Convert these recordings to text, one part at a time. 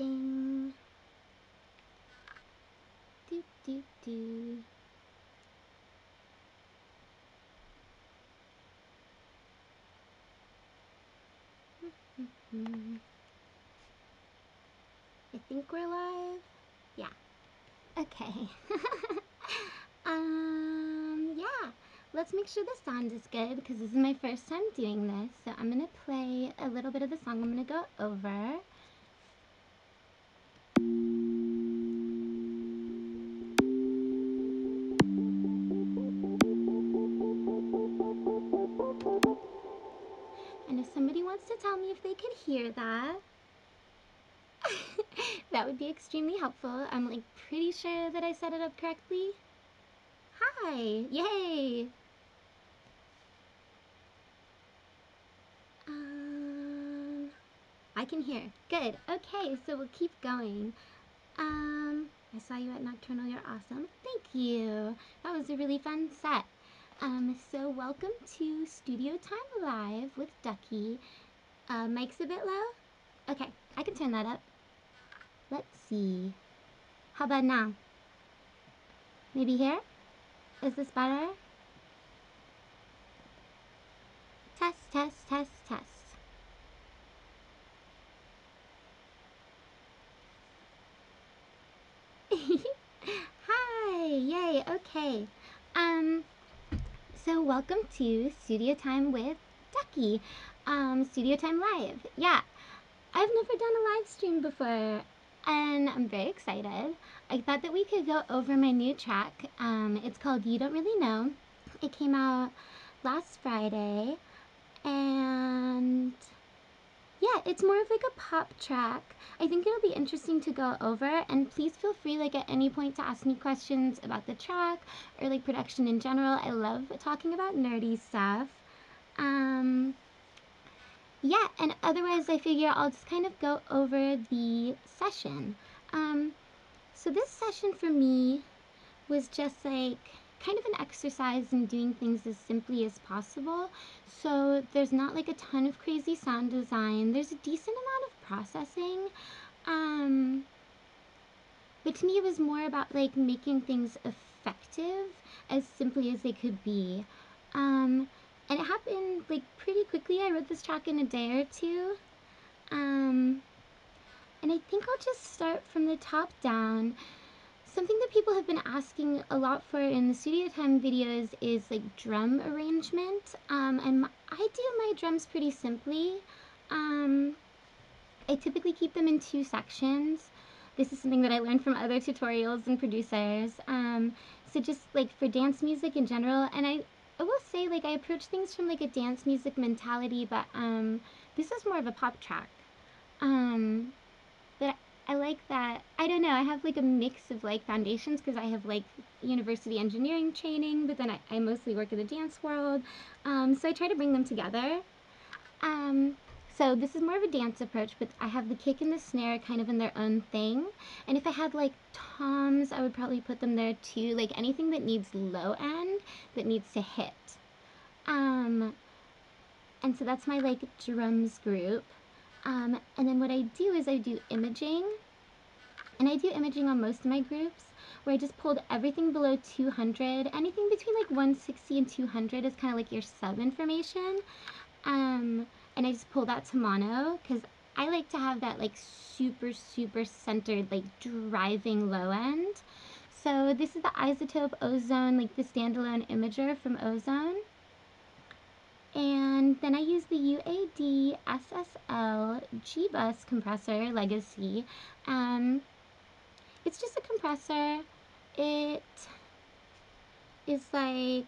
thing. Do do do. I think we're live. Yeah. Okay. Yeah. Let's make sure the sound is good because this is my first time doing this. So I'm gonna play a little bit of the song I'm gonna go over. And if somebody wants to tell me if they could hear that, that would be extremely helpful. I'm like pretty sure that I set it up correctly. Hi! Yay! I can hear. Good. Okay, so we'll keep going. I saw you at Nocturnal. You're awesome. Thank you. That was a really fun set. So welcome to Studio Time Live with Ducky. Mic's a bit low? Okay, I can turn that up. Let's see. How about now? Maybe here? Is this better? Test, test, test, test. Hi! Yay, okay. So welcome to Studio Time with Ducky. Studio Time Live. Yeah, I've never done a live stream before, and I'm very excited. I thought that we could go over my new track. It's called You Don't Really Know. It came out last Friday, and yeah, it's more of like a pop track. I think it'll be interesting to go over, and please feel free like at any point to ask me questions about the track or like production in general. I love talking about nerdy stuff. Yeah, and otherwise I figure I'll just kind of go over the session. So this session for me was just like kind of an exercise in doing things as simply as possible. So there's not like a ton of crazy sound design. There's a decent amount of processing. But to me it was more about like making things effective as simply as they could be. And it happened like pretty quickly. I wrote this track in a day or two. And I think I'll just start from the top down. Something that people have been asking a lot for in the studio time videos is like drum arrangement. And I do my drums pretty simply. I typically keep them in 2 sections. This is something that I learned from other tutorials and producers. So just like for dance music in general, and I will say like I approach things from like a dance music mentality, but this is more of a pop track. But I like that. I don't know. I have like a mix of like foundations because I have like university engineering training, but then I mostly work in the dance world. So I try to bring them together. So this is more of a dance approach, but I have the kick and the snare kind of in their own thing. And if I had like toms, I would probably put them there too. Like anything that needs low end that needs to hit. And so that's my like drums group. And then what I do is I do imaging. And I do imaging on most of my groups where I just pulled everything below 200. Anything between like 160 and 200 is kind of like your sub information. And I just pull that to mono because I like to have that like super, super centered, like driving low end. So this is the Isotope Ozone, like the standalone imager from Ozone. And then I use the UAD SSL G-Bus compressor Legacy. It's just a compressor. It is like,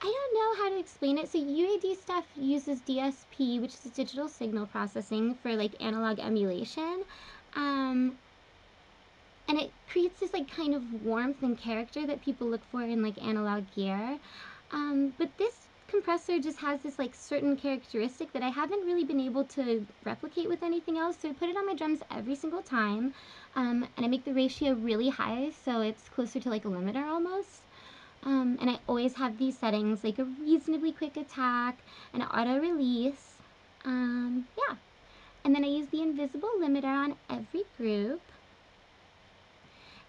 I don't know how to explain it. So UAD stuff uses DSP, which is digital signal processing for like analog emulation. And it creates this like kind of warmth and character that people look for in like analog gear. But this compressor just has this like certain characteristic that I haven't really been able to replicate with anything else. So I put it on my drums every single time. And I make the ratio really high so it's closer to like a limiter almost. And I always have these settings, like a reasonably quick attack, an auto release. Yeah. And then I use the invisible limiter on every group.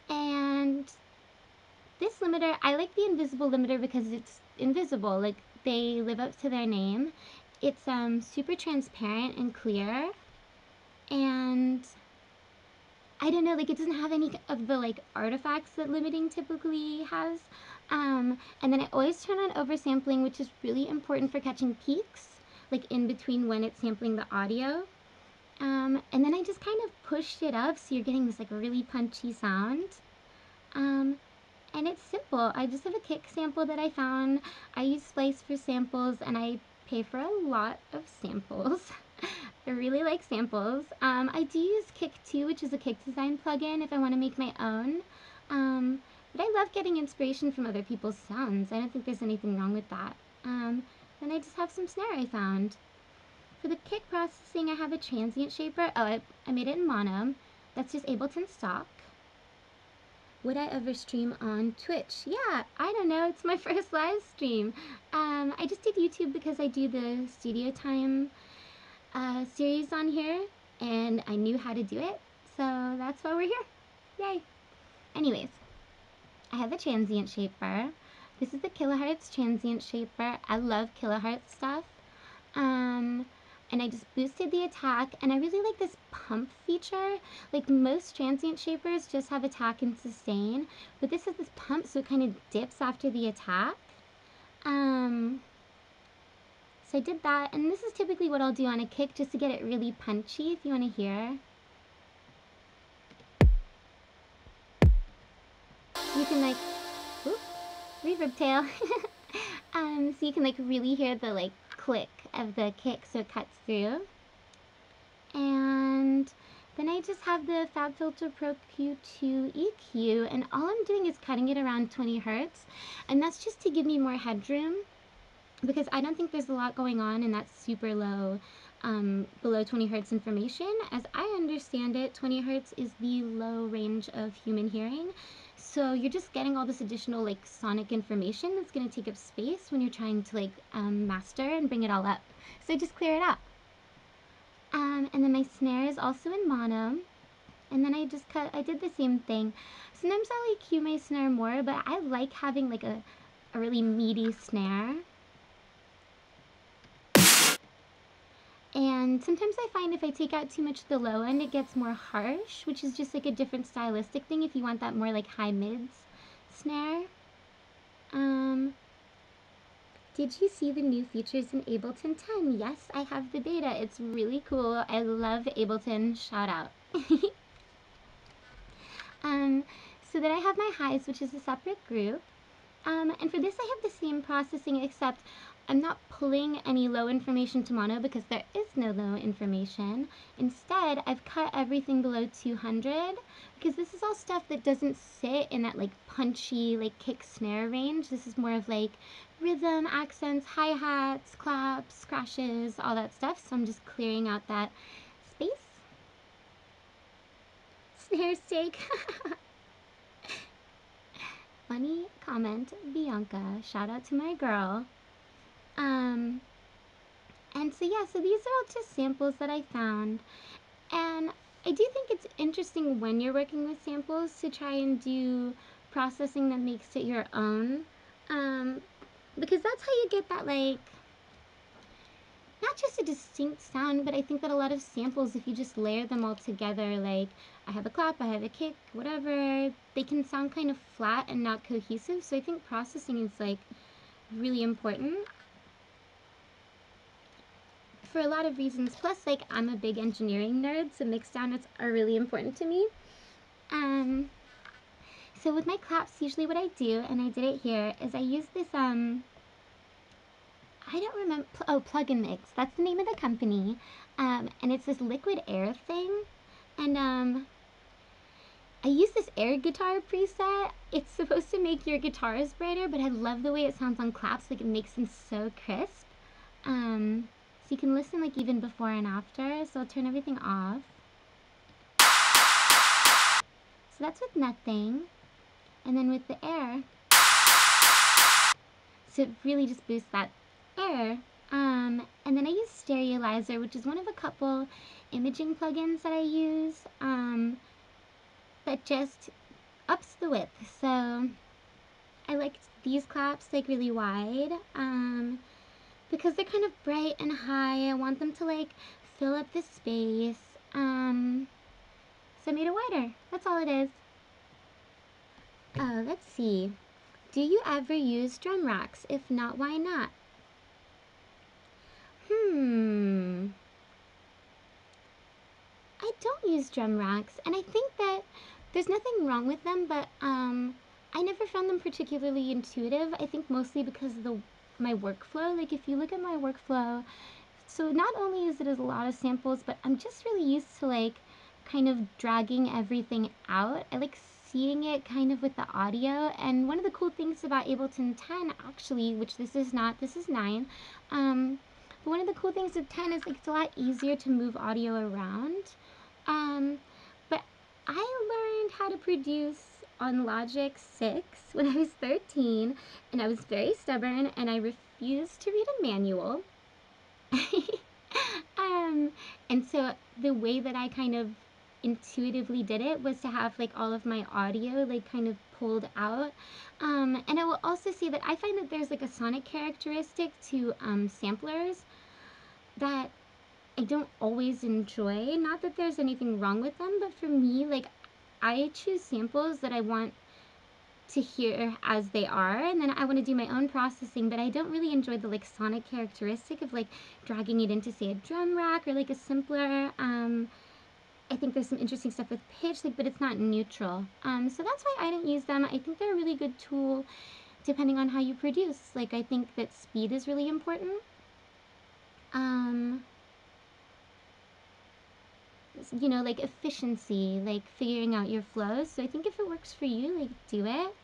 And this limiter, I like the invisible limiter because it's invisible. Like, they live up to their name. It's super transparent and clear. And I don't know, like, it doesn't have any of the, like, artifacts that limiting typically has. And then I always turn on oversampling, which is really important for catching peaks, like, in between when it's sampling the audio. And then I just kind of pushed it up so you're getting this, like, really punchy sound. And it's simple. I just have a kick sample that I found. I use Splice for samples, and I pay for a lot of samples. I really like samples. I do use Kick too, which is a kick design plugin if I want to make my own. But I love getting inspiration from other people's sounds. I don't think there's anything wrong with that. Then I just have some snare I found. For the kick processing, I have a transient shaper. Oh, I made it in mono. That's just Ableton stock. Would I ever stream on Twitch? Yeah, I don't know. It's my first live stream. I just did YouTube because I do the studio time series on here, and I knew how to do it, so that's why we're here. Yay! Anyways, I have the transient shaper. This is the kilohertz transient shaper. I love kilohertz stuff. And I just boosted the attack, and I really like this pump feature. Like, most transient shapers just have attack and sustain, but this has this pump, so it kind of dips after the attack. So I did that, and this is typically what I'll do on a kick just to get it really punchy, if you want to hear. You can, like, whoop, reverb tail. So you can, like, really hear the, like, click of the kick so it cuts through. And then I just have the FabFilter Pro Q2 EQ, and all I'm doing is cutting it around 20 hertz, and that's just to give me more headroom, because I don't think there's a lot going on in that super low, below 20 hertz information. As I understand it, 20 hertz is the low range of human hearing, so you're just getting all this additional, like, sonic information that's going to take up space when you're trying to, like, master and bring it all up. So I just clear it up. And then my snare is also in mono. And then I did the same thing. Sometimes I like cue my snare more, but I like having, like, a really meaty snare. And sometimes I find if I take out too much of the low end, it gets more harsh, which is just, like, a different stylistic thing if you want that more, like, high mids snare. Did you see the new features in Ableton 10? Yes, I have the beta. It's really cool. I love Ableton. Shout out. So then I have my highs, which is a separate group. And for this I have the same processing, except I'm not pulling any low information to mono because there is no low information. Instead, I've cut everything below 200 because this is all stuff that doesn't sit in that, like, punchy, like, kick snare range. This is more of, like, rhythm, accents, hi-hats, claps, crashes, all that stuff. So I'm just clearing out that space. Snare steak. Funny comment, Bianca. Shout out to my girl. And so yeah, so these are all just samples that I found. And I do think it's interesting when you're working with samples to try and do processing that makes it your own. Because that's how you get that, like, not just a distinct sound, but I think that a lot of samples, if you just layer them all together, like, I have a clap, I have a kick, whatever, they can sound kind of flat and not cohesive. So I think processing is, like, really important for a lot of reasons. Plus, like, I'm a big engineering nerd, so mixdown are really important to me. So with my claps, usually what I do, and I did it here, is I use this, I don't remember, Plug and Mix. That's the name of the company. And it's this liquid air thing. And, I use this air guitar preset. It's supposed to make your guitars brighter, but I love the way it sounds on claps. Like, it makes them so crisp. So you can listen, like, even before and after. So I'll turn everything off. So that's with nothing. And then with the air, so it really just boosts that air. And then I use Stereolyzer, which is one of a couple imaging plugins that I use, that just ups the width. So I like these claps like really wide, because they're kind of bright and high. I want them to like fill up the space. So I made it wider. That's all it is. Let's see. Do you ever use drum racks? If not, why not? I don't use drum racks, and I think that there's nothing wrong with them, but I never found them particularly intuitive. I think mostly because of my workflow. Like if you look at my workflow, so not only is it a lot of samples, but I'm just really used to like kind of dragging everything out. I like seeing it kind of with the audio, and one of the cool things about Ableton 10 actually, which this is not, this is 9, but one of the cool things with 10 is like it's a lot easier to move audio around. But I learned how to produce on Logic 6 when I was 13, and I was very stubborn, and I refused to read a manual. And so the way that I kind of intuitively did it was to have like all of my audio like kind of pulled out. And I will also say that I find that there's like a sonic characteristic to samplers that I don't always enjoy. Not that there's anything wrong with them, but for me, like, I choose samples that I want to hear as they are, and then I want to do my own processing, but I don't really enjoy the, like, sonic characteristic of, like, dragging it into, say, a drum rack or, like, a simpler. I think there's some interesting stuff with pitch, like, but it's not neutral. So that's why I don't use them. I think they're a really good tool depending on how you produce. Like, I think that speed is really important. You know, like efficiency, like figuring out your flows. So I think if it works for you, like do it.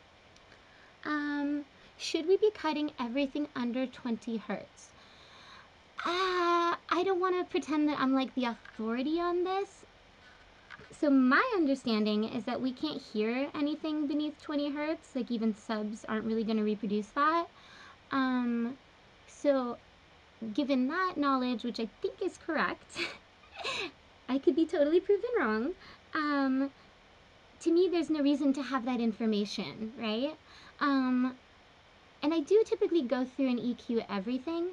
Should we be cutting everything under 20 hertz? I don't want to pretend that I'm like the authority on this. So my understanding is that we can't hear anything beneath 20 hertz. Like even subs aren't really going to reproduce that. So given that knowledge, which I think is correct, I could be totally proven wrong. To me, there's no reason to have that information, right? And I do typically go through and EQ everything.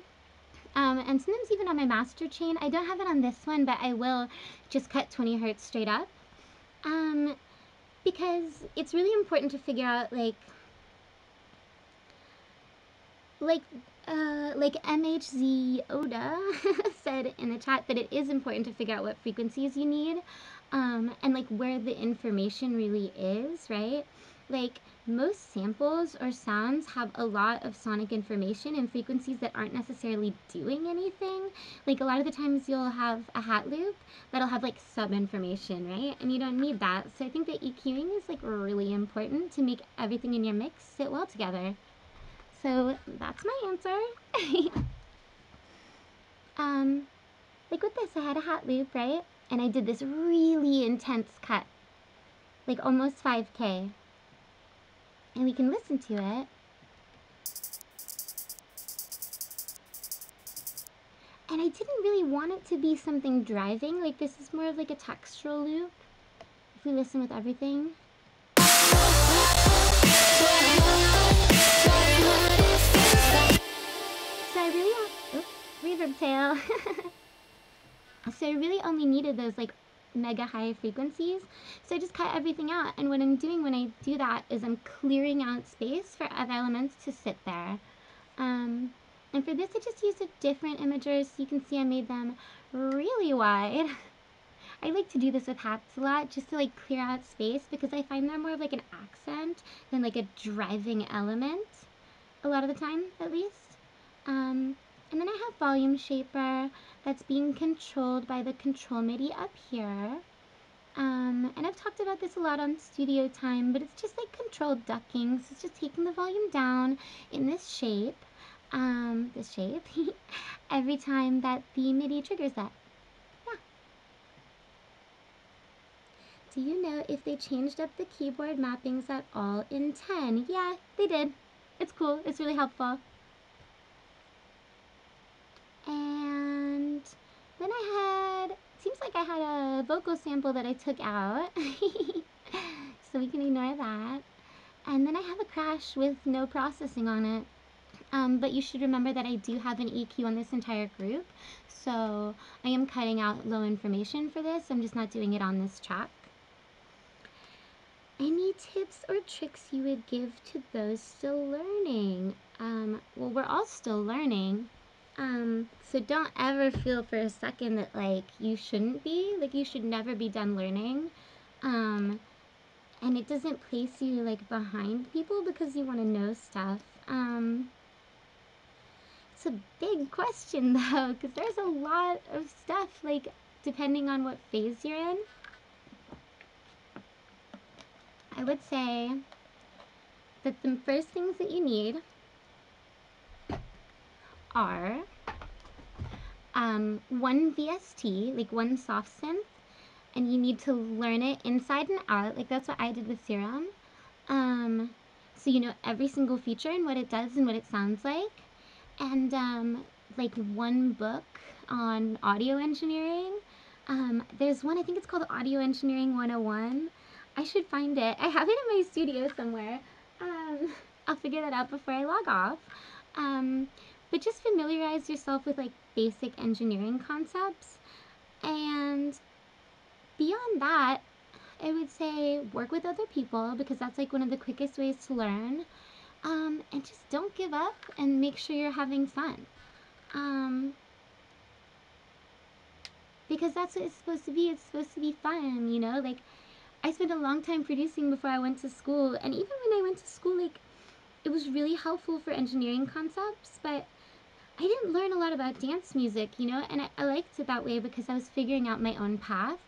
And sometimes even on my master chain, I don't have it on this one, but I will just cut 20 hertz straight up. Because it's really important to figure out like MHZ Oda said in the chat that it is important to figure out what frequencies you need, and like where the information really is, right? Like most samples or sounds have a lot of sonic information and frequencies that aren't necessarily doing anything. Like a lot of the times you'll have a hat loop that'll have like sub information, right? And you don't need that. So I think that EQing is like really important to make everything in your mix sit well together. So that's my answer. Like with this, I had a hat loop, right? And I did this really intense cut, like almost 5K. And we can listen to it. And I didn't really want it to be something driving. Like this is more of like a textural loop. If we listen with everything. So I really, reverb tail. So I really only needed those like mega high frequencies. So I just cut everything out. And what I'm doing when I do that is I'm clearing out space for other elements to sit there. And for this, I just used a different imager. So you can see I made them really wide. I like to do this with hats a lot just to like clear out space because I find they're more of like an accent than like a driving element. A lot of the time, at least. And then I have volume shaper that's being controlled by the control MIDI up here. And I've talked about this a lot on studio time, but it's just like controlled ducking. So it's just taking the volume down in this shape, every time that the MIDI triggers that. Yeah. Do you know if they changed up the keyboard mappings at all in 10? Yeah, they did. It's cool. It's really helpful. I had a vocal sample that I took out. So we can ignore that. And then I have a crash with no processing on it. But you should remember that I do have an EQ on this entire group. So I am cutting out low information for this. I'm just not doing it on this track. Any tips or tricks you would give to those still learning? Well, we're all still learning. So don't ever feel for a second that like you shouldn't be. Like you should never be done learning. And it doesn't place you like behind people because you want to know stuff. It's a big question though, because there's a lot of stuff like depending on what phase you're in. I would say that the first things that you need are one VST, like one soft synth, and you need to learn it inside and out. Like that's what I did with Serum. So you know every single feature and what it does and what it sounds like. And like one book on audio engineering. There's one, I think it's called Audio Engineering 101. I should find it. I have it in my studio somewhere. I'll figure that out before I log off. But just familiarize yourself with like basic engineering concepts. And beyond that, I would say work with other people because that's like one of the quickest ways to learn. And just don't give up and make sure you're having fun. Because that's what it's supposed to be. It's supposed to be fun, you know? Like, I spent a long time producing before I went to school. And even when I went to school, like, it was really helpful for engineering concepts. But I didn't learn a lot about dance music, you know? And I liked it that way because I was figuring out my own path.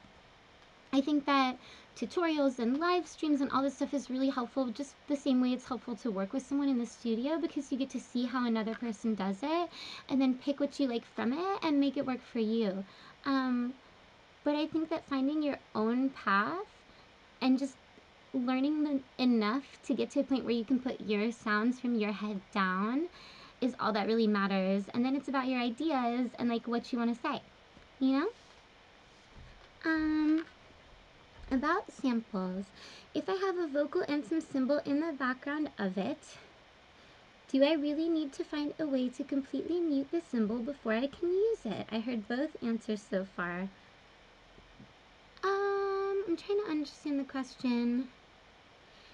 I think that tutorials and live streams and all this stuff is really helpful, just the same way it's helpful to work with someone in the studio because you get to see how another person does it and then pick what you like from it and make it work for you. But I think that finding your own path and just learning enough to get to a point where you can put your sounds from your head down is all that really matters. And then it's about your ideas and like what you want to say, you know? About samples, if I have a vocal and some cymbal in the background of it, do I really need to find a way to completely mute the cymbal before I can use it? I heard both answers so far. I'm trying to understand the question.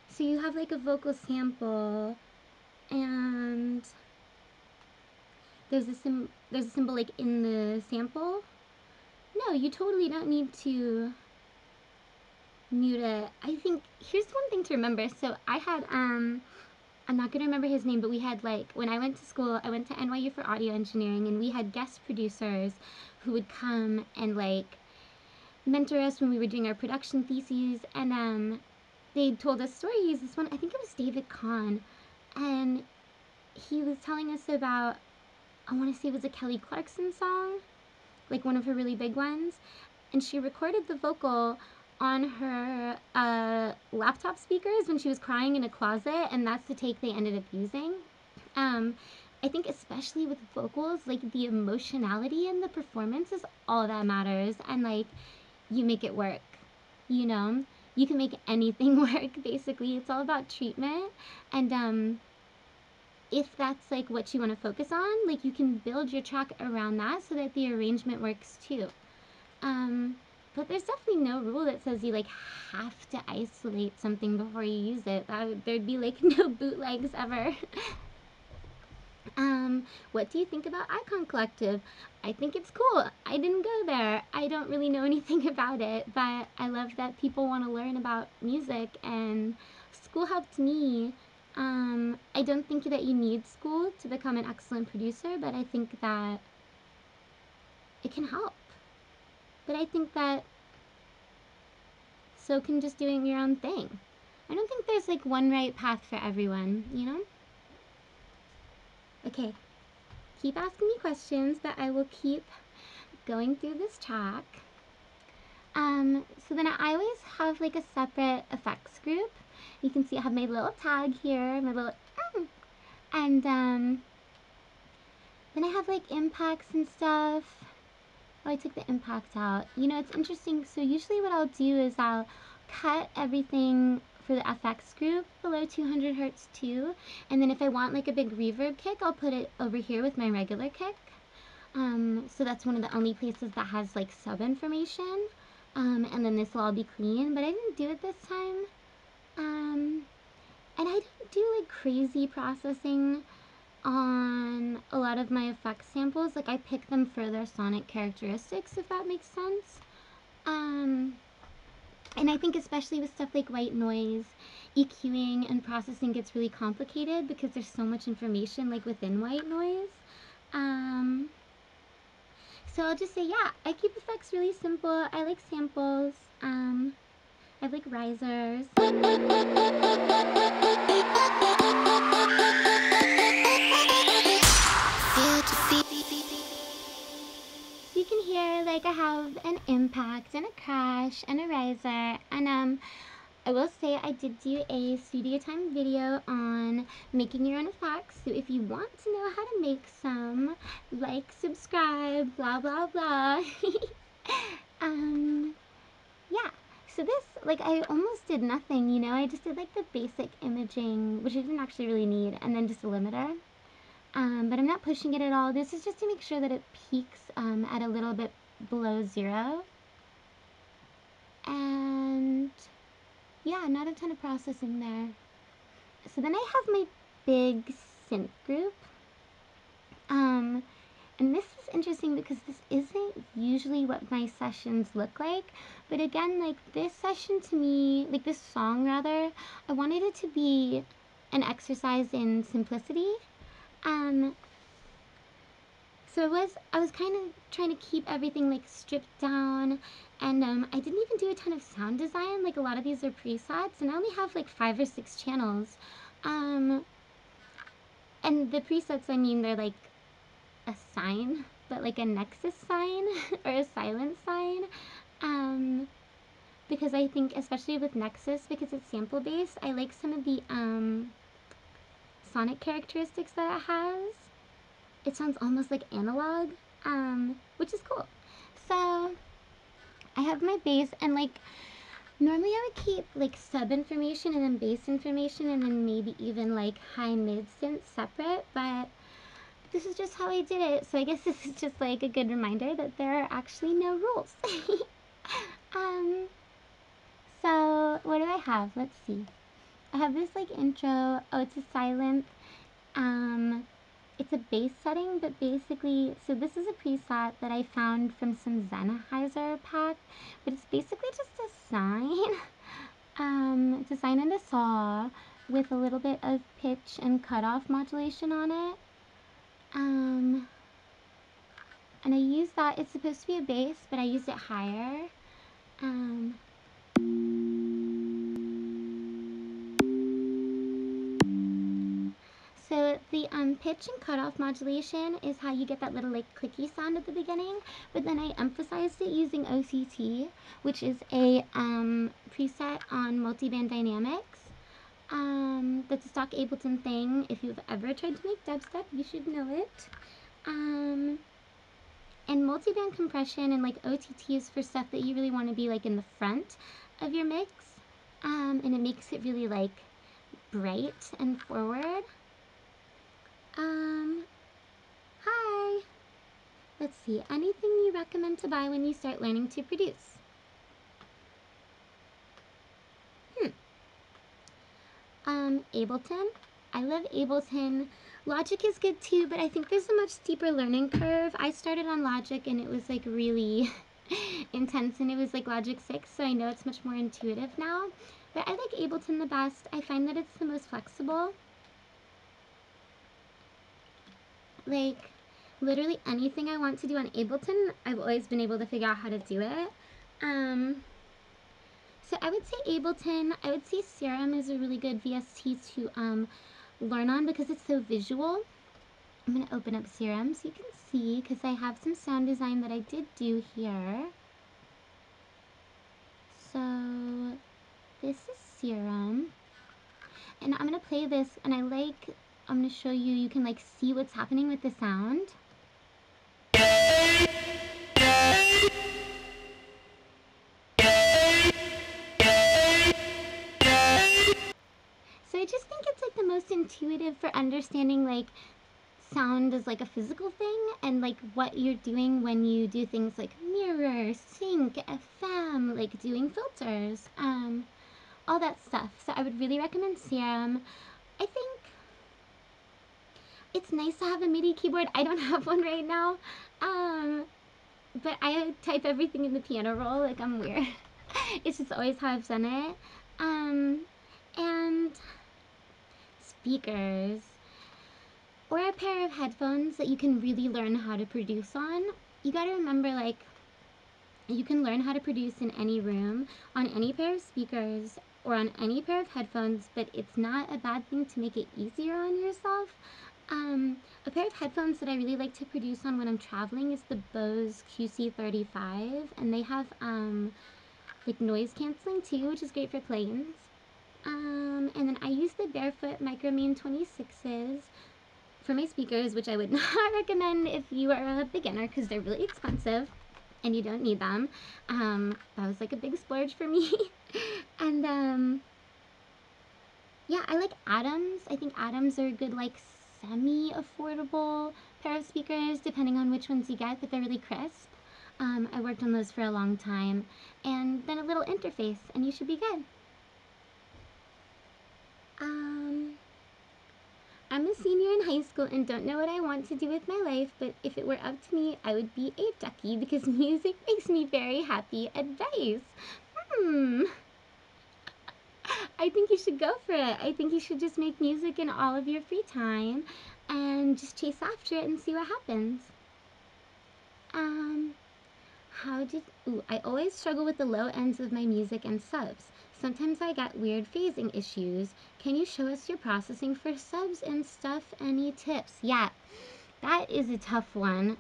So you have like a vocal sample and there's a cymbal like in the sample? No, you totally don't need to mute it. I think here's one thing to remember. So I had I'm not gonna remember his name, but we had like when I went to school, I went to NYU for audio engineering, and we had guest producers who would come and like mentor us when we were doing our production theses, and they told us stories. This one, I think it was David Kahn, and he was telling us about, I want to say it was a Kelly Clarkson song, like one of her really big ones, and she recorded the vocal on her laptop speakers when she was crying in a closet, and that's the take they ended up using. I think especially with vocals, like the emotionality in the performance is all that matters, and like you make it work, you know? You can make anything work, basically. It's all about treatment, and if that's like what you want to focus on, like you can build your track around that so that the arrangement works too. But there's definitely no rule that says you like have to isolate something before you use it. There'd be like no bootlegs ever. What do you think about Icon Collective? I think it's cool. I didn't go there. I don't really know anything about it, but I love that people want to learn about music, and school helped me. I don't think that you need school to become an excellent producer, but I think that it can help. But I think that so can just doing your own thing. I don't think there's like one right path for everyone, you know? Okay, keep asking me questions, but I will keep going through this track. So then I always have like a separate effects group. You can see I have my little tag here, my little, and then I have like impacts and stuff. Oh, I took the impact out. You know, it's interesting. So usually what I'll do is I'll cut everything for the FX group below 200 hertz too. And then if I want like a big reverb kick, I'll put it over here with my regular kick. So that's one of the only places that has like sub information. And then this will all be clean, but I didn't do it this time. And I don't do like crazy processing on a lot of my effects samples. Like I pick them for their sonic characteristics, if that makes sense. And I think especially with stuff like white noise, EQing and processing gets really complicated because there's so much information like within white noise. So I'll just say, yeah, I keep effects really simple. I like samples. I like risers. So you can hear like I have an impact and a crash and a riser, and I will say I did do a studio time video on making your own effects, so if you want to know how to make some, like, subscribe, blah blah blah. Yeah, so this, like, I almost did nothing, you know, I just did like the basic imaging, which I didn't actually really need, and then just a limiter. But I'm not pushing it at all. This is just to make sure that it peaks at a little bit below 0. And yeah, not a ton of processing there. So then I have my big synth group. And this is interesting because this isn't usually what my sessions look like. But again, like this session to me, like this song rather, I wanted it to be an exercise in simplicity. So I was kind of trying to keep everything like stripped down, and I didn't even do a ton of sound design. Like a lot of these are presets, and I only have like 5 or 6 channels. And the presets, I mean, they're like a sign, but like a nexus sign or a silent sign. Because I think, especially with Nexus, because it's sample based, I like some of the sonic characteristics that it has. It sounds almost like analog, which is cool. So I have my bass, and like normally I would keep like sub information and then bass information and then maybe even like high mid synth separate, but this is just how I did it. So I guess this is just like a good reminder that there are actually no rules. So what do I have? Let's see. I have this like intro. Oh, it's a silent. It's a bass setting, but basically, so this is a preset that I found from some Sennheiser pack, but it's basically just a sine. It's a sine and a saw with a little bit of pitch and cutoff modulation on it. And I use that, it's supposed to be a bass, but I used it higher. So the pitch and cutoff modulation is how you get that little like clicky sound at the beginning, but then I emphasized it using OCT, which is a preset on multiband dynamics. That's a stock Ableton thing. If you've ever tried to make dubstep, you should know it. And multiband compression and like OTT is for stuff that you really want to be like in the front of your mix, and it makes it really like bright and forward. Hi. Let's see, anything you recommend to buy when you start learning to produce? Ableton. I love Ableton. Logic is good too, but I think there's a much steeper learning curve. I started on Logic and it was like really intense, and it was like Logic 6, so I know it's much more intuitive now. But I like Ableton the best. I find that it's the most flexible. Like, literally anything I want to do on Ableton, I've always been able to figure out how to do it. So I would say Ableton. I would say Serum is a really good VST to learn on because it's so visual. I'm going to open up Serum so you can see, because I have some sound design that I did do here. So this is Serum. And I'm going to play this, and I'm going to show you, you can like see what's happening with the sound. intuitive for understanding like sound as like a physical thing and like what you're doing when you do things like mirror, sync, FM, like doing filters, all that stuff. So I would really recommend Serum. I think it's nice to have a MIDI keyboard. I don't have one right now, but I type everything in the piano roll, like I'm weird. It's just always how I've done it. And speakers. Or a pair of headphones that you can really learn how to produce on. You gotta remember, like, you can learn how to produce in any room, on any pair of speakers, or on any pair of headphones, but it's not a bad thing to make it easier on yourself. A pair of headphones that I really like to produce on when I'm traveling is the Bose QC35, and they have, like, noise canceling too, which is great for planes. And then I use the Barefoot Micromean 26s for my speakers, which I would not recommend if you are a beginner because they're really expensive and you don't need them. That was like a big splurge for me. And yeah, I like Adams. I think Adams are a good like semi-affordable pair of speakers depending on which ones you get, but they're really crisp. I worked on those for a long time. And then a little interface and you should be good. I'm a senior in high school and don't know what I want to do with my life, but if it were up to me, I would be a Ducky because music makes me very happy. Advice. I think you should go for it. I think you should just make music in all of your free time and just chase after it and see what happens. I always struggle with the low ends of my music and subs. Sometimes I get weird phasing issues. Can you show us your processing for subs and stuff? Any tips? Yeah, that is a tough one.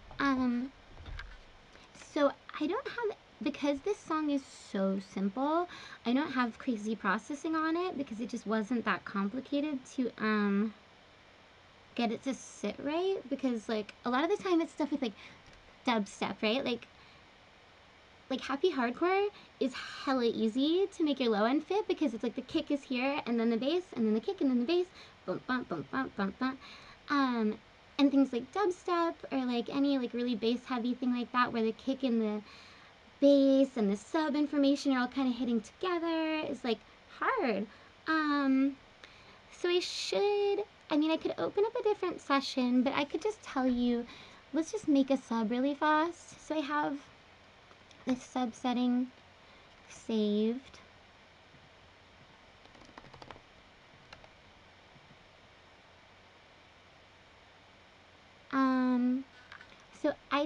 So I don't have, because this song is so simple, I don't have crazy processing on it because it just wasn't that complicated to, get it to sit right. Because, like, a lot of the time it's stuff with, like, dubstep, right? Like Happy Hardcore is hella easy to make your low end fit because it's like the kick is here and then the bass and then the kick and then the bass, bump, bump, bump, bump, bump, bump. And things like dubstep or like any like really bass heavy thing like that where the kick and the bass and the sub information are all kind of hitting together is like hard. So I could open up a different session, but I could just tell you, let's just make a sub really fast. So I have this sub setting saved. So I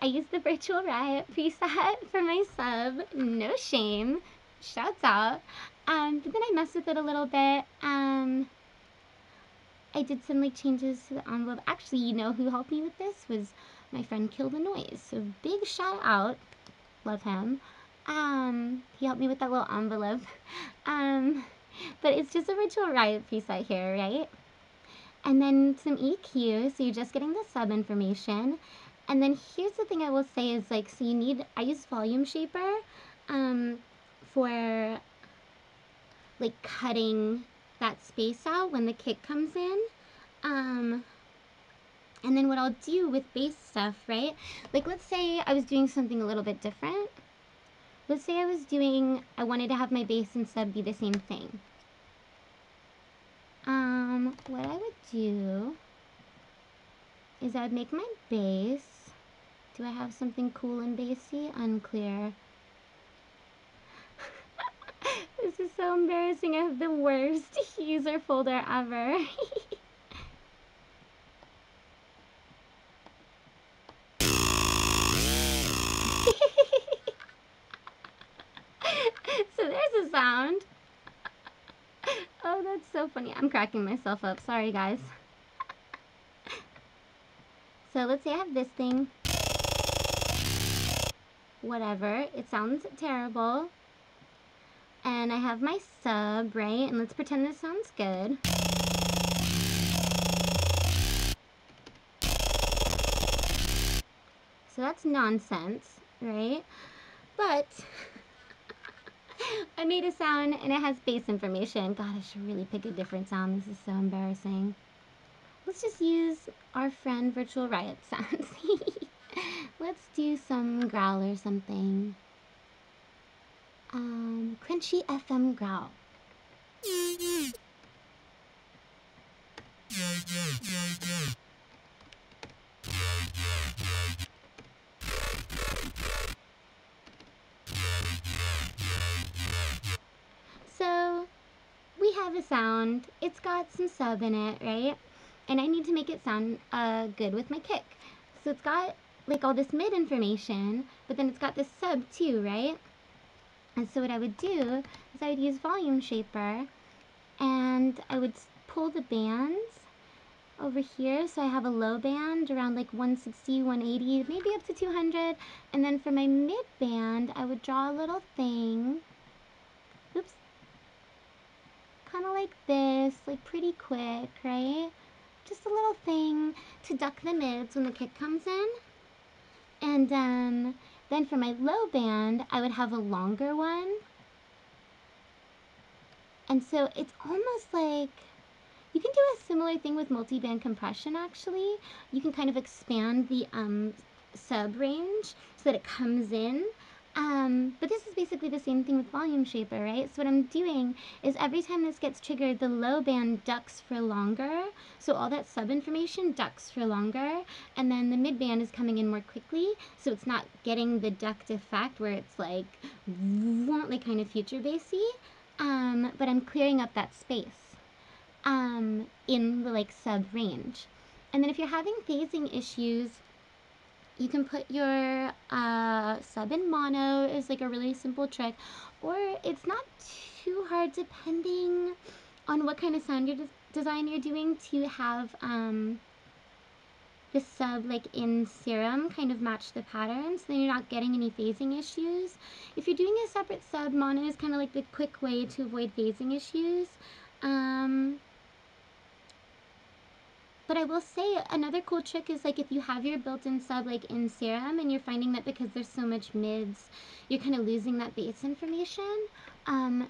used the Virtual Riot preset for my sub. No shame. Shouts out. But then I messed with it a little bit. I did some like changes to the envelope. Actually, you know who helped me with this was my friend Kill the Noise. So big shout out. Love him. He helped me with that little envelope. But it's just a Virtual Riot preset here, right? And then some EQ, so you're just getting the sub information. And then here's the thing I will say is like, so I use Volume Shaper for like cutting that space out when the kick comes in. And then what I'll do with bass stuff, right? Like let's say I was doing something a little bit different. Let's say I wanted to have my bass and sub be the same thing. What I would do is I'd make my bass. Do I have something cool and bassy? Unclear. This is so embarrassing. I have the worst user folder ever. So there's a sound. Oh, that's so funny. I'm cracking myself up. Sorry, guys. So let's say I have this thing. Whatever. It sounds terrible. And I have my sub, right? And let's pretend this sounds good. So that's nonsense, right? But I made a sound and it has bass information. God, I should really pick a different sound. This is so embarrassing. Let's just use our friend Virtual Riot sounds. Let's do some growl or something. Crunchy FM growl. So we have a sound. It's got some sub in it, right? And I need to make it sound good with my kick. So it's got like all this mid information, but then it's got this sub too, right? And so what I would do is I would use volume shaper and I would pull the bands over here. So I have a low band around like 160, 180, maybe up to 200. And then for my mid band, I would draw a little thing. Oops. Kind of like this, like pretty quick, right? Just a little thing to duck the mids when the kick comes in. And then for my low band, I would have a longer one. And so it's almost like, you can do a similar thing with multi-band compression actually. You can kind of expand the sub range so that it comes in. But this is basically the same thing with volume shaper, right? So what I'm doing is every time this gets triggered, the low band ducks for longer. So all that sub information ducks for longer. And then the mid band is coming in more quickly. So it's not getting the ducked effect where it's like kind of future bassy. But I'm clearing up that space in the like sub range. And then if you're having phasing issues, you can put your sub in mono is like a really simple trick, or it's not too hard depending on what kind of sound design you're doing to have the sub like in serum kind of match the pattern so then you're not getting any phasing issues. If you're doing a separate sub, mono is kind of like the quick way to avoid phasing issues. But I will say another cool trick is like if you have your built-in sub like in serum and you're finding that because there's so much mids, you're kind of losing that bass information.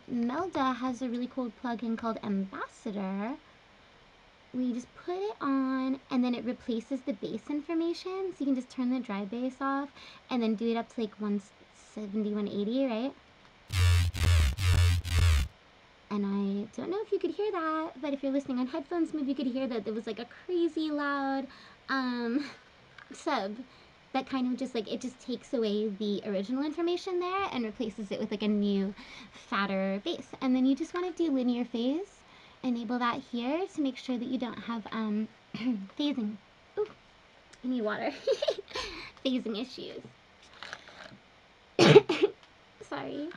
Melda has a really cool plugin called Ambassador. We just put it on and then it replaces the bass information. So you can just turn the dry bass off and then do it up to like 170, 180, right? And I don't know if you could hear that, but if you're listening on headphones, maybe you could hear that there was like a crazy loud sub that kind of just like, it just takes away the original information there and replaces it with like a new fatter bass. And then you just want to do linear phase. Enable that here to make sure that you don't have phasing. Ooh, I need water. Phasing issues. Sorry.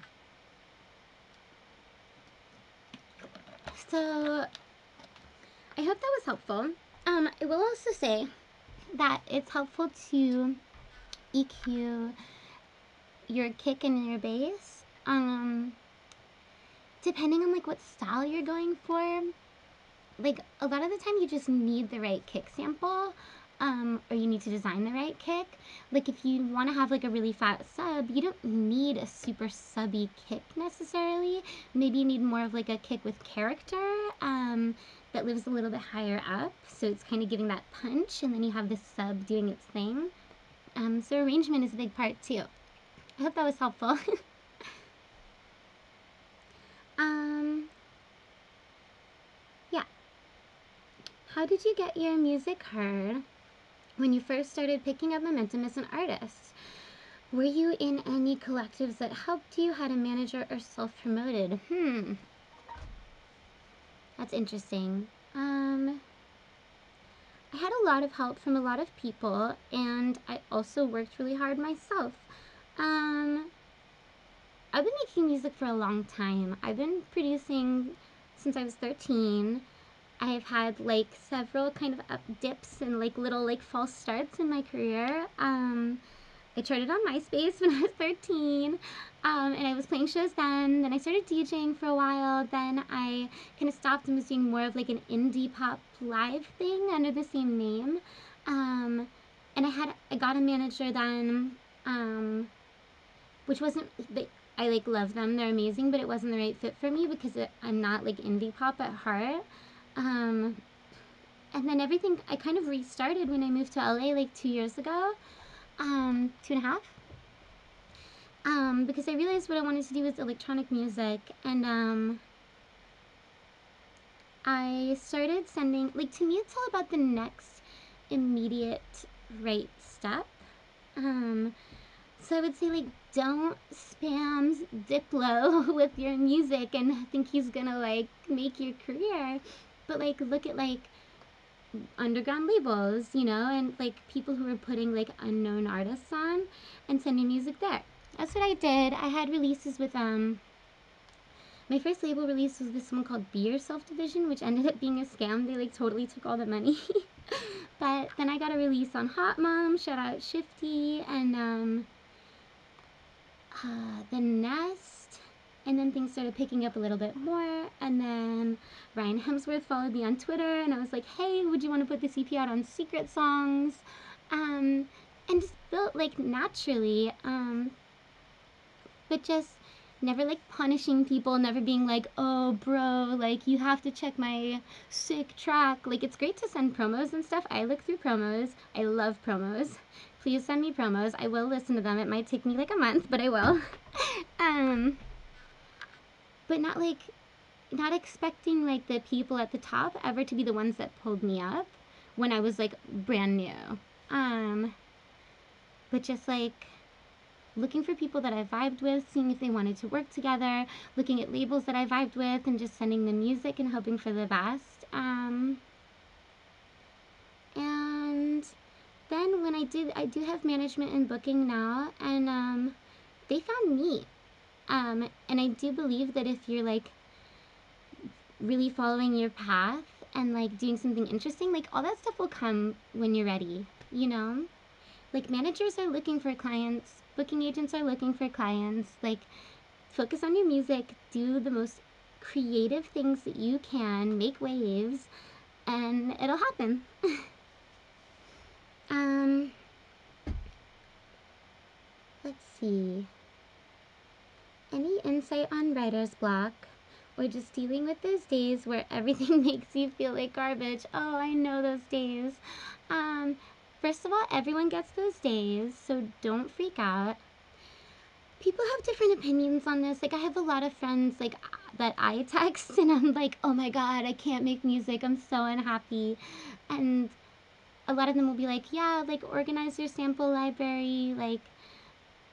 So I hope that was helpful. I will also say that it's helpful to EQ your kick and your bass. Depending on like what style you're going for, like a lot of the time you just need the right kick sample, or you need to design the right kick. Like if you want to have like a really fat sub, you don't need a super subby kick necessarily. Maybe you need more of like a kick with character, that lives a little bit higher up, so it's kind of giving that punch, and then you have this sub doing its thing. So arrangement is a big part too. I hope that was helpful. Yeah. How did you get your music heard when you first started picking up momentum as an artist? Were you in any collectives that helped you? Had a manager or self-promoted? That's interesting. I had a lot of help from a lot of people, and I also worked really hard myself. I've been making music for a long time. I've been producing since I was 13. I've had like several kind of up dips and like little like false starts in my career. I started on MySpace when I was 13, and I was playing shows then. Then I started DJing for a while. Then I kind of stopped and was doing more of like an indie pop live thing under the same name. And I got a manager then. which wasn't, I like love them, they're amazing, but it wasn't the right fit for me because I'm not like indie pop at heart. Um, and then everything, I kind of restarted when I moved to LA like 2 years ago, 2.5. Because I realized what I wanted to do was electronic music, and I started sending, like, to me it's all about the next immediate right step. So I would say, like, don't spam Diplo with your music and think he's gonna, like, make your career. But, like, look at, like, underground labels, you know, and, like, people who are putting, like, unknown artists on and sending music there. That's what I did. I had releases with, my first label release was this one called Be Yourself Division, which ended up being a scam. They, like, totally took all the money. But then I got a release on Hot Mom, shout out Shifty, and, The Nest, and then things started picking up a little bit more, and then Ryan Hemsworth followed me on Twitter, and I was like, hey, would you want to put this EP out on Secret Songs? And just built, like, naturally, but just never, like, punishing people, never being like, oh, bro, like, you have to check my sick track. Like, it's great to send promos and stuff. I look through promos. I love promos. Please send me promos. I will listen to them. It might take me, like, a month, but I will. But not, like, not expecting, like, the people at the top ever to be the ones that pulled me up when I was, like, brand new. But just, like, looking for people that I vibed with, seeing if they wanted to work together, looking at labels that I vibed with, and just sending them music and hoping for the best. And then when I do have management and booking now, and they found me. And I do believe that if you're, like, really following your path and, like, doing something interesting, like, all that stuff will come when you're ready, you know? Like, managers are looking for clients, booking agents are looking for clients. Like, focus on your music, do the most creative things that you can, make waves, and it'll happen. um, let's see. Any insight on writer's block? Or just dealing with those days where everything makes you feel like garbage? Oh, I know those days. Um, First of all, everyone gets those days, so don't freak out. People have different opinions on this. Like, I have a lot of friends, like, that I text, and I'm like, oh my god, I can't make music. I'm so unhappy. And a lot of them will be like, yeah, like, organize your sample library, like,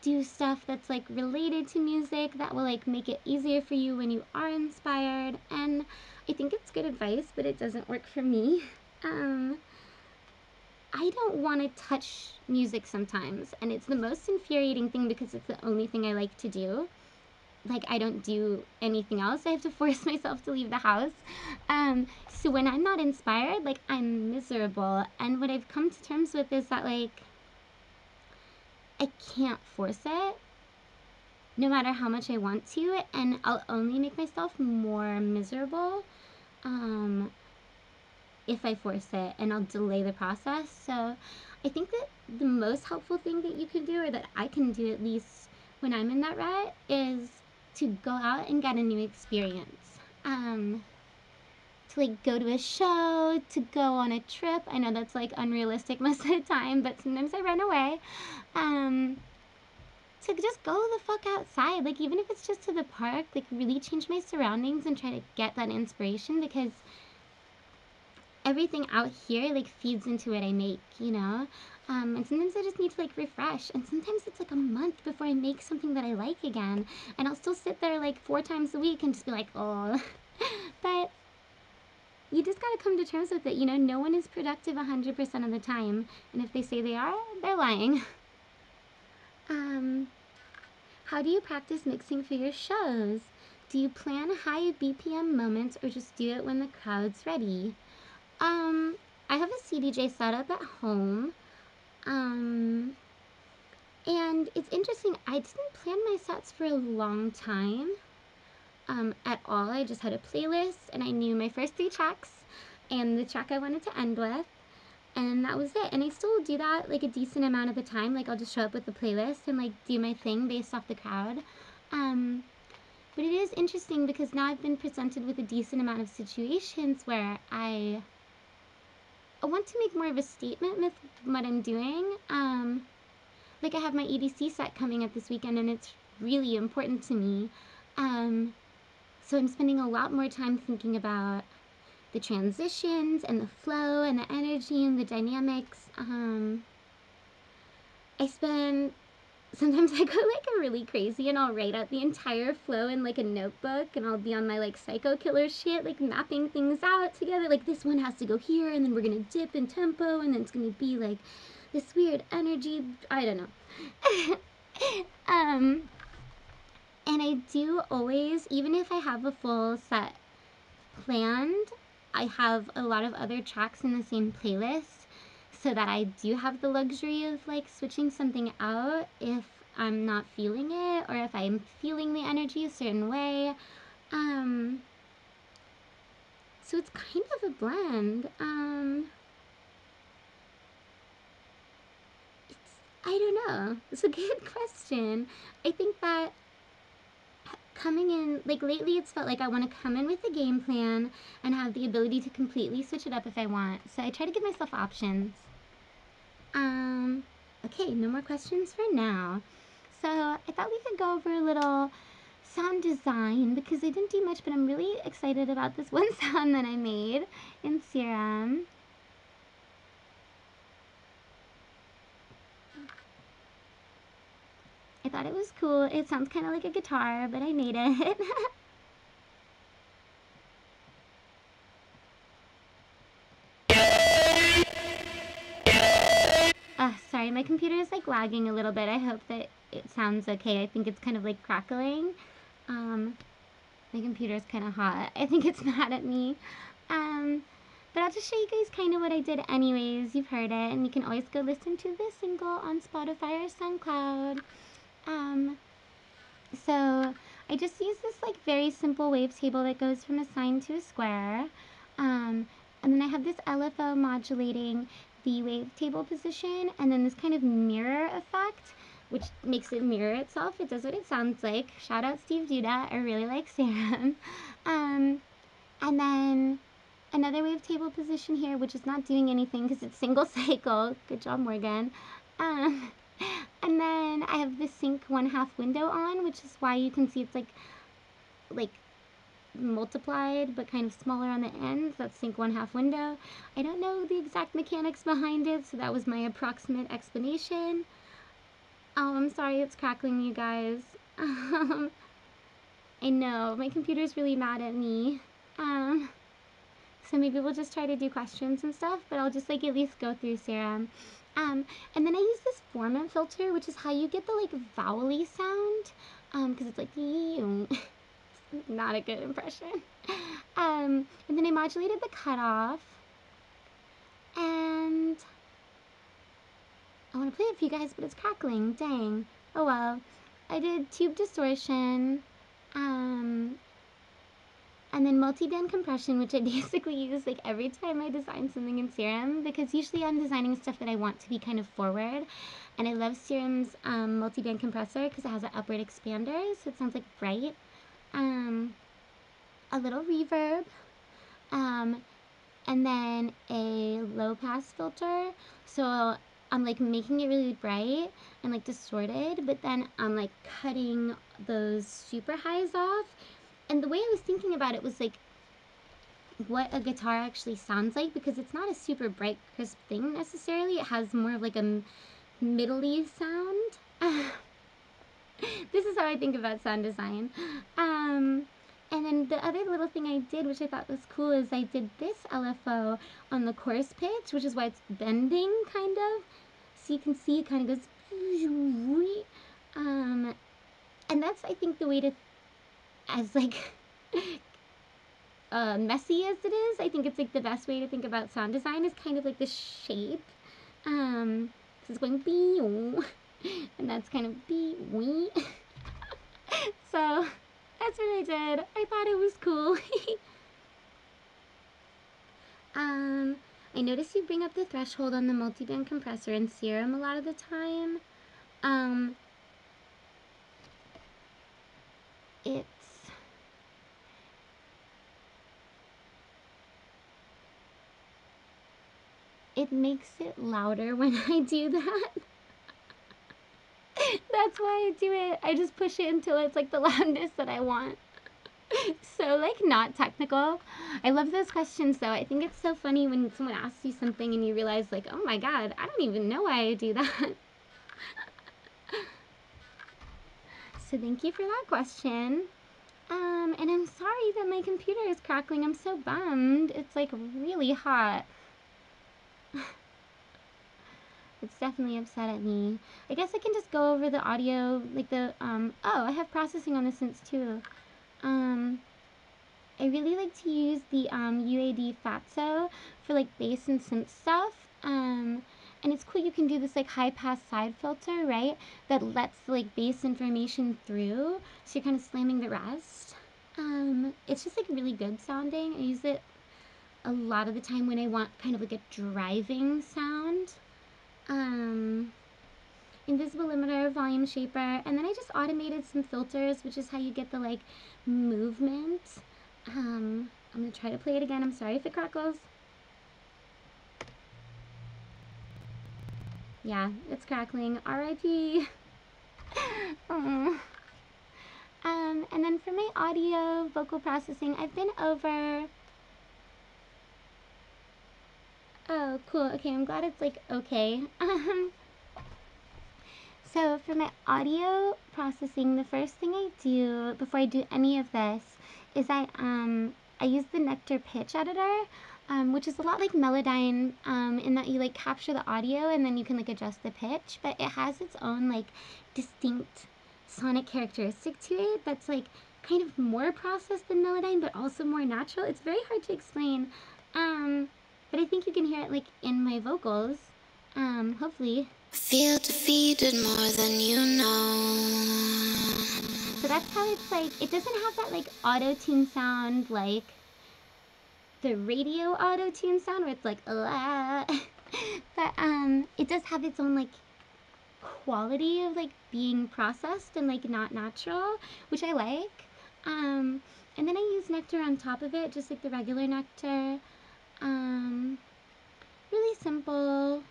do stuff that's, like, related to music that will, like, make it easier for you when you are inspired. And I think it's good advice, but it doesn't work for me. I don't want to touch music sometimes, and it's the most infuriating thing because it's the only thing I like to do. Like, I don't do anything else. I have to force myself to leave the house. So when I'm not inspired, like, I'm miserable. And what I've come to terms with is that, like, I can't force it, no matter how much I want to, and I'll only make myself more miserable if I force it, and I'll delay the process. So I think that the most helpful thing that you can do, or that I can do at least when I'm in that rut, is to go out and get a new experience. To, like, go to a show, to go on a trip. I know that's, like, unrealistic most of the time, but sometimes I run away. To just go the fuck outside, like, even if it's just to the park, like, really change my surroundings and try to get that inspiration, because everything out here, like, feeds into what I make, you know? And sometimes I just need to, like, refresh, and sometimes it's, like, a month before I make something that I like again, and I'll still sit there, like, 4 times a week and just be like, oh. But you just gotta come to terms with it, you know? No one is productive 100% of the time, and if they say they are, they're lying. How do you practice mixing for your shows? Do you plan high BPM moments or just do it when the crowd's ready? I have a CDJ set up at home. And it's interesting, I didn't plan my sets for a long time, at all. I just had a playlist, and I knew my first 3 tracks and the track I wanted to end with. and that was it. And I still do that like a decent amount of the time. Like I'll just show up with the playlist and like do my thing based off the crowd. But it is interesting because now I've been presented with a decent amount of situations where I want to make more of a statement with what I'm doing. Like I have my EDC set coming up this weekend and it's really important to me. So I'm spending a lot more time thinking about the transitions and the flow and the energy and the dynamics. Sometimes I go like a really crazy and I'll write out the entire flow in like a notebook and I'll be on my like psycho killer shit, like mapping things out together. Like this one has to go here and then we're gonna dip in tempo and then it's gonna be like this weird energy. I don't know. And I do always, even if I have a full set planned, I have a lot of other tracks in the same playlist so that I do have the luxury of like switching something out if I'm not feeling it or if I'm feeling the energy a certain way. So it's kind of a blend. I don't know. It's a good question. I think that coming in, like lately it's felt like I want to come in with a game plan and have the ability to completely switch it up if I want. So I try to give myself options. Okay, no more questions for now. So I thought we could go over a little sound design because I didn't do much, but I'm really excited about this one sound that I made in Serum. I thought it was cool. It sounds kind of like a guitar, but I made it. Sorry, my computer is like lagging a little bit. I hope that it sounds okay. I think it's kind of like crackling. My computer is kind of hot. I think it's mad at me. But I'll just show you guys kind of what I did anyways. You've heard it, and you can always go listen to this single on Spotify or SoundCloud. So I just use this like very simple wavetable that goes from a sine to a square. And then I have this LFO modulating the wavetable position, and then this kind of mirror effect, which makes it mirror itself. It does what it sounds like. Shout out Steve Duda. I really like Sam. And then another wavetable position here, which is not doing anything because it's single cycle. Good job, Morgan. And then I have the sync 1/2 window on, which is why you can see it's like multiplied but kind of smaller on the ends. That's sync 1/2 window. I don't know the exact mechanics behind it, so that was my approximate explanation. Oh, I'm sorry it's crackling, you guys. I know, my computer's really mad at me. So maybe we'll just try to do questions and stuff, but I'll just like at least go through Serum. And then I use this formant filter, which is how you get the like vowely sound, because it's like not a good impression. And then I modulated the cutoff, and I want to play it for you guys, but it's crackling. Dang. Oh well. I did tube distortion, and then multi-band compression, which I basically use like every time I design something in Serum, because usually I'm designing stuff that I want to be kind of forward. And I love Serum's multi-band compressor because it has an upward expander, so it sounds like bright. A little reverb, and then a low pass filter. So I'm like making it really bright and like distorted, but then I'm like cutting those super highs off. And the way I was thinking about it was like what a guitar actually sounds like, because it's not a super bright, crisp thing necessarily. It has more of like a middle-y sound. This is how I think about sound design. And then the other little thing I did, which I thought was cool, is I did this LFO on the chorus pitch, which is why it's bending, kind of. So you can see it kind of goes... and that's, I think, the way to... As, like... messy as it is, I think it's, like, the best way to think about sound design is kind of, like, the shape. Because it's going... And that's kind of... So... That's what I did. I thought it was cool. I I notice you bring up the threshold on the multiband compressor and serum a lot of the time. It makes it louder when I do that. That's why I do it. I just push it until it's like the loudness that I want. So like not technical. I love those questions though. I think it's so funny when someone asks you something and you realize like, oh my god, I don't even know why I do that. So thank you for that question. And I'm sorry that my computer is crackling. I'm so bummed. It's like really hot. It's definitely upset at me. I guess I can just go over the audio, like the, oh, I have processing on the synths too. I really like to use the UAD Fatso for like bass and synth stuff. And it's cool you can do this like high pass side filter, right? That lets the like bass information through, so you're kind of slamming the rest. It's just like really good sounding. I use it a lot of the time when I want kind of like a driving sound. Invisible limiter, volume shaper, and then I just automated some filters, which is how you get the like movement. I'm gonna try to play it again. I'm sorry if it crackles. Yeah, it's crackling. R.I.P. And then for my audio vocal processing, I've been over. Oh, cool. Okay, I'm glad it's like okay. So for my audio processing, the first thing I do before I do any of this is I use the Nectar pitch editor, which is a lot like Melodyne, in that you like capture the audio and then you can like adjust the pitch, but it has its own like distinct sonic characteristic to it that's like kind of more processed than Melodyne, but also more natural. It's very hard to explain, but I think you can hear it like in my vocals, hopefully. Feel defeated more than you know. So that's how it's like, it doesn't have that like auto-tune sound like the radio auto-tune sound where it's like, but it does have its own like quality of like being processed and like not natural, which I like. And then I use Nectar on top of it, just like the regular Nectar. Really simple.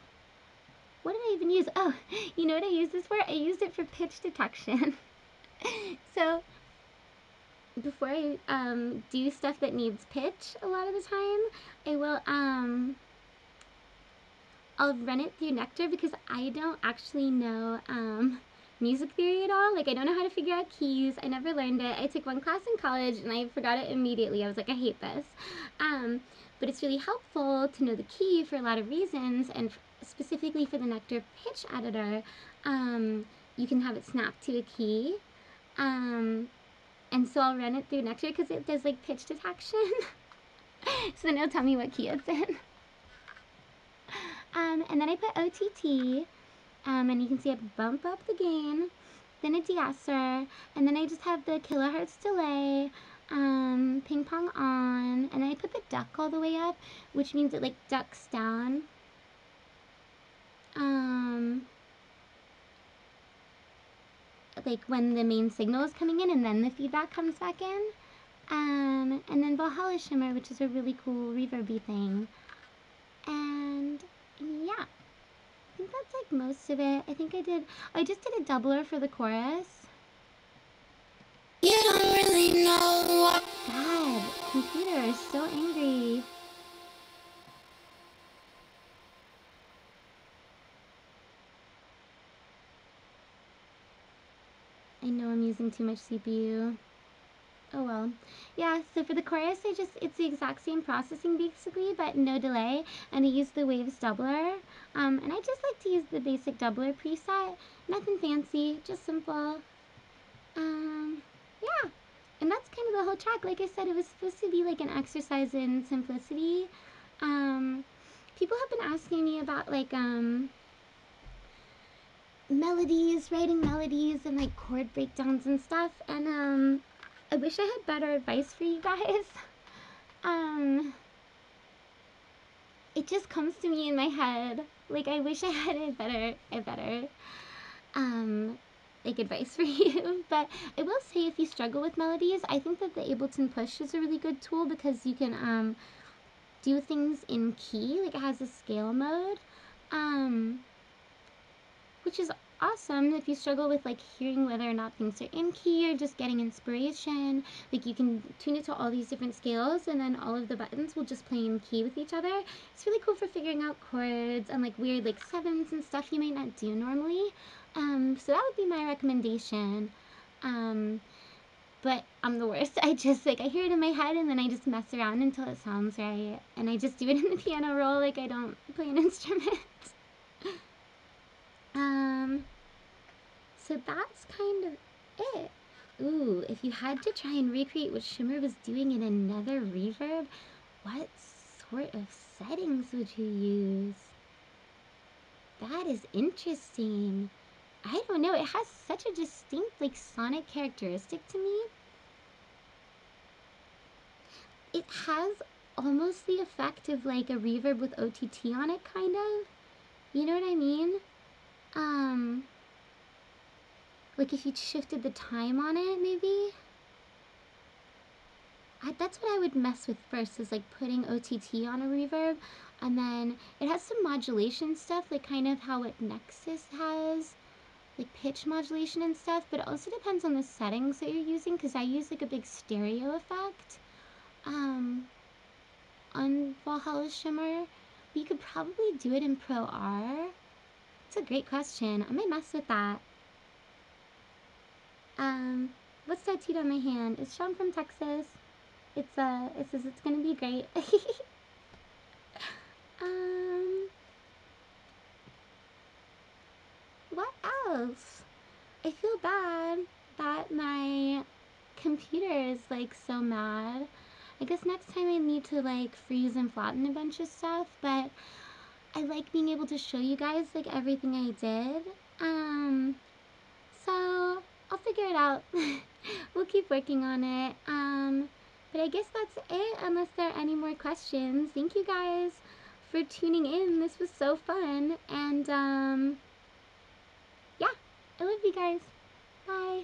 What did I even use? Oh, you know what I used this for? I used it for pitch detection. So before I do stuff that needs pitch a lot of the time, I will I'll run it through Nectar because I don't actually know music theory at all. Like I don't know how to figure out keys. I never learned it. I took one class in college and I forgot it immediately. I was like, I hate this. But it's really helpful to know the key for a lot of reasons, and specifically for the Nectar pitch editor, you can have it snap to a key. And so I'll run it through Nectar because it does like pitch detection. So then it'll tell me what key it's in. And then I put OTT, and you can see I bump up the gain, then a de-esser, and then I just have the kilohertz delay, ping pong on, and then I put the duck all the way up, which means it like ducks down. Like when the main signal is coming in and then the feedback comes back in. And then Valhalla Shimmer, which is a really cool reverby thing. And yeah, I think that's like most of it. I just did a doubler for the chorus. You don't really know what. God, computer is so angry. I know I'm using too much CPU. Oh well. Yeah, so for the chorus, it's the exact same processing basically, but no delay, and I use the Waves doubler. And I just like to use the basic doubler preset. Nothing fancy, just simple. Yeah. And that's kind of the whole track. Like I said, it was supposed to be like an exercise in simplicity. People have been asking me about like, melodies, writing melodies, and like chord breakdowns and stuff, and I wish I had better advice for you guys. it just comes to me in my head. Like I wish I had a better um like advice for you. But I will say if you struggle with melodies, I think that the Ableton Push is a really good tool because you can do things in key. Like it has a scale mode. Um which is awesome if you struggle with like hearing whether or not things are in key or just getting inspiration. Like you can tune it to all these different scales and then all of the buttons will just play in key with each other. It's really cool for figuring out chords and like weird like sevenths and stuff you might not do normally. So that would be my recommendation. Um, but I'm the worst. I just like I hear it in my head and then I just mess around until it sounds right, and I just do it in the piano roll like I don't play an instrument. um, So that's kind of it. Ooh, if you had to try and recreate what Shimmer was doing in another reverb, what sort of settings would you use? That is interesting. I don't know. It has such a distinct, like, sonic characteristic to me. It has almost the effect of, like, a reverb with OTT on it, kind of. You know what I mean? Um, like if you shifted the time on it, maybe? That's what I would mess with first is like putting OTT on a reverb, and then it has some modulation stuff, like kind of how what Nexus has, like pitch modulation and stuff, but it also depends on the settings that you're using because I use like a big stereo effect um, on Valhalla Shimmer. But you could probably do it in Pro R. It's a great question. I might mess with that. Um, what's tattooed on my hand? It's Sean from Texas. It says it's gonna be great. um, what else? I feel bad that my computer is like so mad. I guess next time I need to like freeze and flatten a bunch of stuff, but I like being able to show you guys like everything I did. So I'll figure it out. We'll keep working on it. But I guess that's it unless there are any more questions. Thank you guys for tuning in. This was so fun. And yeah, I love you guys. Bye.